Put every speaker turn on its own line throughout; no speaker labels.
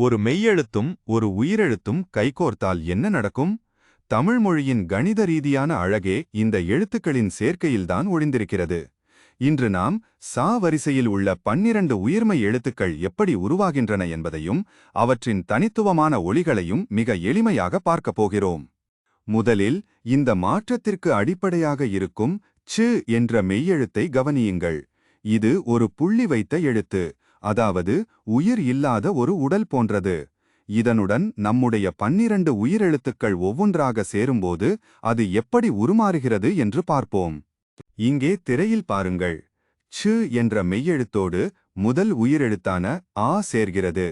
ஒரு மெய்யெழுத்தும் ஒரு உயிரெழுத்தும் கைகோர்த்தால் என்ன நடக்கும்? தமிழ் மொழியின் கணித ரீதியான அழகே இந்த எழுத்துக்களின் சேர்க்கையில்தான் ஒளிந்திருக்கிறது. இன்று நாம் சா வரிசையில் உள்ள 12 உயிர்மை எழுத்துக்கள் எப்படி உருவாகின்றன என்பதையும் அவற்றின் தனித்துவமான ஒலிகளையும் மிக எளிமையாக பார்க்கப் போகிறோம். முதலில் இந்த மாற்றத்திற்கு அடிப்படையாக இருக்கும் ச் என்ற மெய்யெழுத்தை கவனியுங்கள். இது ஒரு புள்ளி வைத்த எழுத்து, அதாவது உயிர் இல்லாத ஒரு உடல் போன்றது. இதனுடன் நம்முடைய 12 உயிரெழுத்துக்கள் ஒவ்வொன்றாக சேரும்போது அது எப்படி உருமாறுகிறது என்று பார்ப்போம். இங்கே திரையில் பாருங்கள். ச் என்ற மெய்யெழுத்தோடு முதல் உயிரெழுத்தான ஆ சேர்கிறது.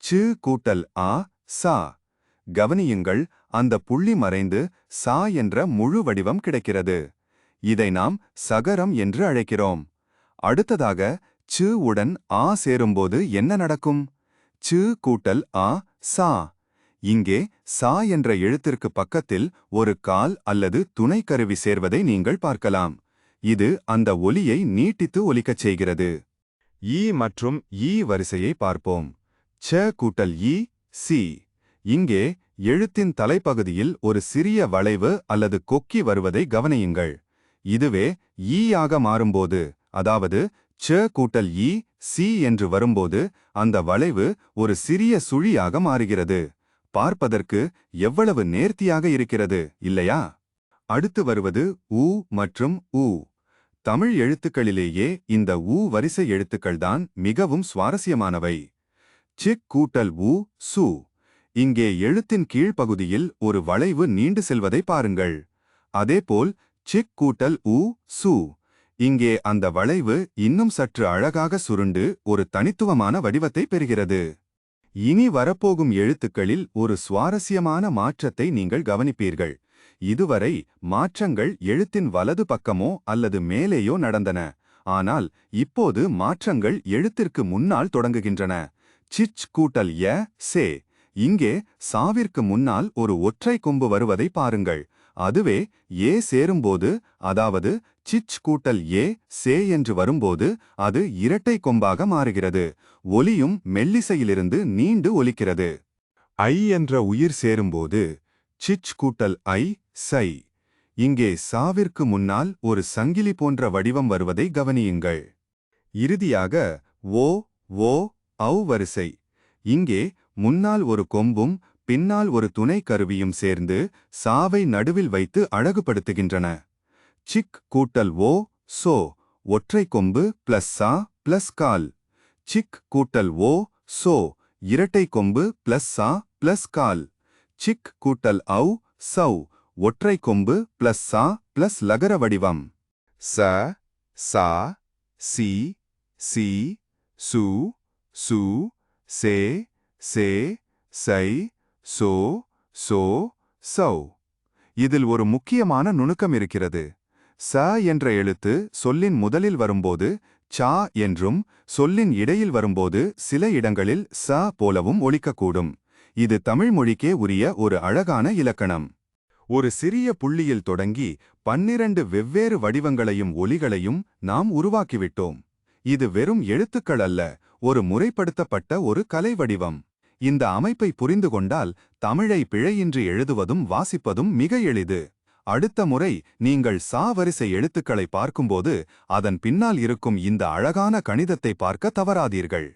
ச் கூட்டல் ஆ, சா. கவனியுங்கள், அந்த புள்ளி மறைந்து சா என்ற முழு வடிவம் கிடைக்கிறது. இதை நாம் சகரம் என்று அழைக்கிறோம். அடுத்ததாக ச் உடன் ஆ சேரும்போது என்ன நடக்கும்? ச் கூட்டல் ஆ, சா. இங்கே சா என்ற எழுத்திற்கு பக்கத்தில் ஒரு கால் அல்லது துணைக்கருவி சேர்வதை நீங்கள் பார்க்கலாம். இது அந்த ஒலியை நீட்டித்து ஒலிக்கச் செய்கிறது. ஈ மற்றும் ஈ வரிசையை பார்ப்போம். ச கூட்டல் ஈ, சி. இங்கே எழுத்தின் தலைப்பகுதியில் ஒரு சிறிய வளைவு அல்லது கொக்கி வருவதை கவனியுங்கள். இதுவே ஈ ஆக மாறும்போது, அதாவது ச கூட்டல் ஈ, சி என்று வரும்போது அந்த வளைவு ஒரு சிறிய சுழியாக மாறுகிறது. பார்ப்பதற்கு எவ்வளவு நேர்த்தியாக இருக்கிறது, இல்லையா? அடுத்து வருவது ஊ மற்றும் ஊ. தமிழ் எழுத்துக்களிலேயே இந்த ஊ வரிசை எழுத்துக்கள்தான் மிகவும் சுவாரஸ்யமானவை. சிக் கூட்டல் ஊ, சு. இங்கே எழுத்தின் கீழ்ப்பகுதியில் ஒரு வளைவு நீண்டு செல்வதை பாருங்கள். அதேபோல் சிக் கூட்டல் ஊ, சு. இங்கே அந்த வளைவு இன்னும் சற்று அழகாக சுருண்டு ஒரு தனித்துவமான வடிவத்தை பெறுகிறது. இனி வரப்போகும் எழுத்துக்களில் ஒரு சுவாரஸ்யமான மாற்றத்தை நீங்கள் கவனிப்பீர்கள். இதுவரை மாற்றங்கள் எழுத்தின் வலது பக்கமோ அல்லது மேலேயோ நடந்தன. ஆனால் இப்போது மாற்றங்கள் எழுத்திற்கு முன்னால் தொடங்குகின்றன. சிச் கூட்டல் ய, சே. இங்கே சாவிற்கு முன்னால் ஒரு ஒற்றை கொம்பு வருவதை பாருங்கள். அதுவே ஏ சேரும்போது, அதாவது சிச் கூட்டல் ஏ, சே என்று வரும்போது அது இரட்டை கொம்பாக மாறுகிறது. ஒலியும் மெல்லிசையிலிருந்து நீண்டு ஒலிக்கிறது. ஐ என்ற உயிர் சேரும்போது சிச் கூட்டல் ஐ, சை. இங்கே சாவிற்கு முன்னால் ஒரு சங்கிலி போன்ற வடிவம் வருவதை கவனியுங்கள். இறுதியாக ஓ, ஓ, ஔ வரிசை. இங்கே முன்னால் ஒரு கொம்பும் பின்னால் ஒரு துணை கருவியும் சேர்ந்து சாவை நடுவில் வைத்து அழகுபடுத்துகின்றன. சிக் கூட்டல் ஓ, சோ. ஒற்றை கொம்பு பிளஸ் சா பிளஸ் கால். சிக் கூட்டல் ஓ, சோ. இரட்டை கொம்பு பிளஸ் சா பிளஸ் கால். சிக் கூட்டல் ஔ, சௌ. ஒற்றை கொம்பு பிளஸ் சா பிளஸ் லகர வடிவம். ச, சா, சி, சி, சு, சு, சே, சே, சை, சோ, சோ, சௌ. இதில் ஒரு முக்கியமான நுணுக்கம் இருக்கிறது. ச என்ற எழுத்து சொல்லின் முதலில் வரும்போது சா என்றும், சொல்லின் இடையில் வரும்போது சில இடங்களில் ச போலவும் ஒலிக்கக்கூடும். இது தமிழ் மொழிக்கே உரிய ஒரு அழகான இலக்கணம். ஒரு சிறிய புள்ளியில் தொடங்கி 12 வெவ்வேறு வடிவங்களையும் ஒலிகளையும் நாம் உருவாக்கிவிட்டோம். இது வெறும் எழுத்துக்கள் அல்ல, ஒரு முறைப்படுத்தப்பட்ட ஒரு கலை வடிவம். இந்த அமைப்பை புரிந்து கொண்டால் தமிழை பிழையின்றி எழுதுவதும் வாசிப்பதும் மிக எளிது. அடுத்த முறை நீங்கள் சா வரிசை எழுத்துக்களை பார்க்கும்போது அதன் பின்னால் இருக்கும் இந்த அழகான கணிதத்தை பார்க்க தவறாதீர்கள்.